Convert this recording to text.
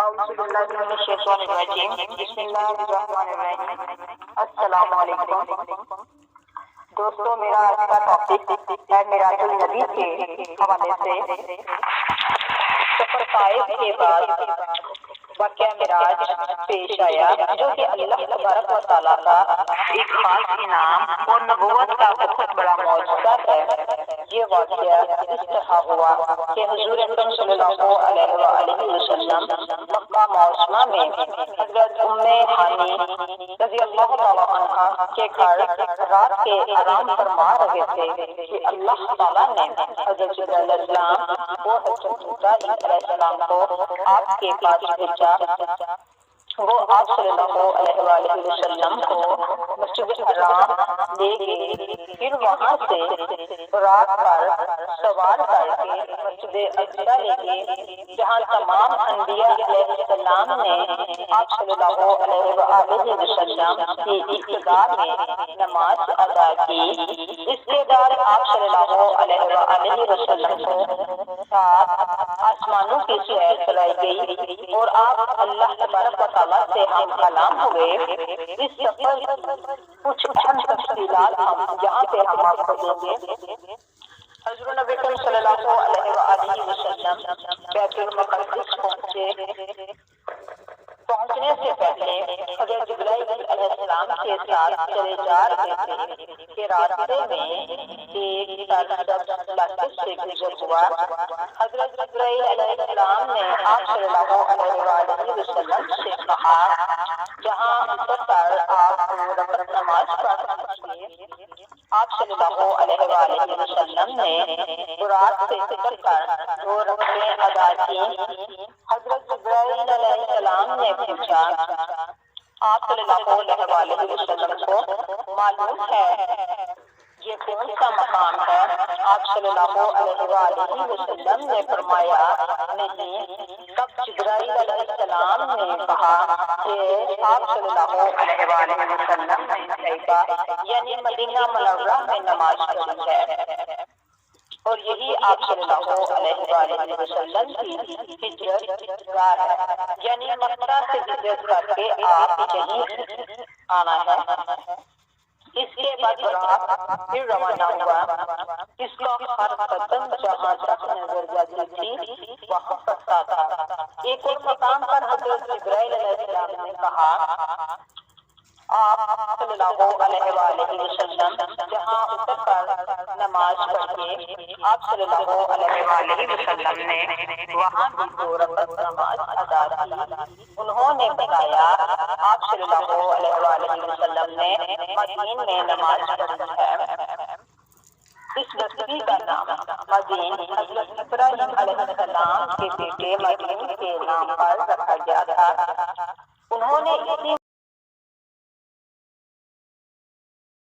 اعوذ باللہ من الشیطان الرجیم بسم اللہ الرحمن الرحیم السلام علیکم دوستو، میرا آج کا ٹاپک ہے معراج النبی کے حوالے سے سفر طائف کے بعد واقعہ معراج پیش آیا، جو کہ اللہ تبارک و تعالیٰ کا ایک خاص انعام اور نبوت کا بہت بڑا معجزہ ہے۔ یہ واقعہ اس طرح ہوا کہ حضور اکرم صلی اللہ علیہ وآلہ وسلم مکہ معظمہ میں حضرت ام ہانی رضی اللہ تعالیٰ عنہا کے گھر رات کے آرام فرما رہے تھے کہ اللہ تعالیٰ نے حضرت جبرائیل علیہ السلام اور حضرت موسیٰ علیہ السلام کو آپ کے پاس بھیجا۔ وہ آپ صلی اللہ علیہ وآلہ وسلم کو مسجد حرام لے گئے، پھر وہاں سے رات پر سوار کر کے مسجد اقصی لے گئے، جہاں تمام انبیاء علیہ السلام نے آپ صلی اللہ علیہ وآلہ وسلم کی ابتدا میں نماز ادا کی۔ اس کے بعد آپ صلی اللہ علیہ وآلہ وسلم کو سات آسمانوں کی سیر کرائی گئی اور آپ اللہ تبارک و تعالیٰ سے ہم کلام ہوئے۔ اس سفر کچھ اہم تفصیلات ہم یہاں پہ ہم آپ کو دیں گے۔ حضرت نبی کریم صلی اللہ علیہ وآلہ وسلم بیت المقدس پہنچنے سے پہلے حضرت جبرائیل علیہ السلام کے ساتھ چلے جا رہے تھے کہ راستے میں ایک سرسبز علاقے سے گزر ہوا۔ حضرت جبرائیل علیہ السلام نے آپ صلی اللہ علیہ وآلہ وسلم سے کہا، جہاں اتر کر آپ دو رکعت نماز پڑھ سکتے۔ آپ صلی اللہ علیہ وآلہ وسلم نے رات سے اتر کر دو رکعتیں ادا کی۔ حضرت جبرائیل علیہ السلام نے پوچھا، آپ صلی اللہ علیہ وآلہ وسلم کو معلوم ہے یہ کون سا مقام ہے؟ آپ صلی اللہ علیہ وآلہ وسلم نے فرمایا، نہیں۔ تب جبرائیل علیہ السلام نے کہا کہ آپ صلی اللہ علیہ وآلہ وسلم نے طیبہ یعنی مدینہ منورہ میں نماز پڑھی ہے، اور یہی آپ صلی اللہ علیہ وآلہ وسلم کی ہجرت گاہ ہے، یعنی مکہ سے ہجرت کر کے آپ یہیں آنا ہے۔ اس کے بعد رات پھر روانہ ہوا۔ اس کا ہر قدم جہاں تک نظر جاتی تھی وہاں پڑتا تھا۔ ایک اور مقام پر حضرت جبرائیل علیہ السلام نے کہا، آپ صلی اللہ علیہ وآلہ وسلم جہاں اتر کر نماز پڑھیے۔ آپ صلی اللہ علیہ وآلہ وسلم نے وہاں بھی دو رکعت نماز ادا کی۔ انہوں نے بتایا، آپ صلی اللہ علیہ وآلہ وسلم نے مدین میں نماز پڑھی ہے۔ اس بستی کا نام مدین حضرت ابراہیم علیہ السلام کے بیٹے مدین کے نام پر رکھا گیا تھا۔ انہوں نے اسی